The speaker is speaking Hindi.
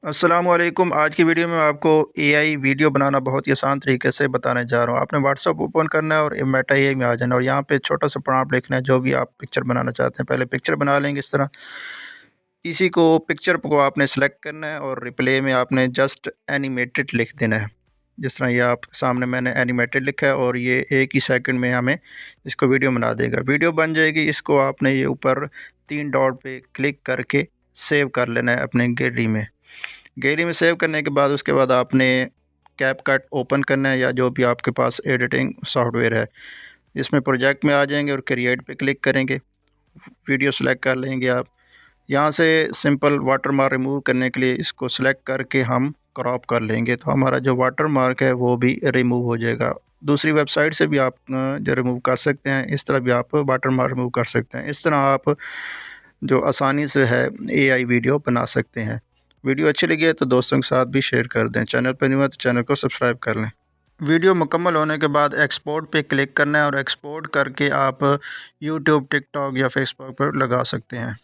अस्सलामुअलैकुम। आज की वीडियो में मैं आपको एआई वीडियो बनाना बहुत ही आसान तरीके से बताने जा रहा हूँ। आपने व्हाट्सएप ओपन करना है और मेटा एआई में आ जाना है और यहाँ पे छोटा सा प्रॉम्प्ट लिखना है जो भी आप पिक्चर बनाना चाहते हैं। पहले पिक्चर बना लेंगे इस तरह। इसी को पिक्चर को आपने सेलेक्ट करना है और रिप्ले में आपने जस्ट एनिमेटेड लिख देना है। जिस तरह ये आप सामने मैंने एनिमेटेड लिखा है और ये एक ही सेकंड में हमें इसको वीडियो बना देगा। वीडियो बन जाएगी। इसको आपने ये ऊपर 3 डॉट पे क्लिक करके सेव कर लेना है अपने गैलरी में सेव करने के बाद उसके बाद आपने कैपकट ओपन करना है या जो भी आपके पास एडिटिंग सॉफ्टवेयर है। इसमें प्रोजेक्ट में आ जाएंगे और क्रिएट पे क्लिक करेंगे। वीडियो सेलेक्ट कर लेंगे आप। यहाँ से सिंपल वाटरमार्क रिमूव करने के लिए इसको सेलेक्ट करके हम क्रॉप कर लेंगे तो हमारा जो वाटरमार्क है वो भी रिमूव हो जाएगा। दूसरी वेबसाइट से भी आप जो रिमूव कर सकते हैं, इस तरह भी आप वाटरमार्क रिमूव कर सकते हैं। इस तरह आप जो आसानी से है एआई वीडियो बना सकते हैं। वीडियो अच्छी लगी है तो दोस्तों के साथ भी शेयर कर दें। चैनल पर नहीं हुआ तो चैनल को सब्सक्राइब कर लें। वीडियो मुकम्मल होने के बाद एक्सपोर्ट पे क्लिक करना है और एक्सपोर्ट करके आप यूट्यूब, टिकटॉक या फेसबुक पर लगा सकते हैं।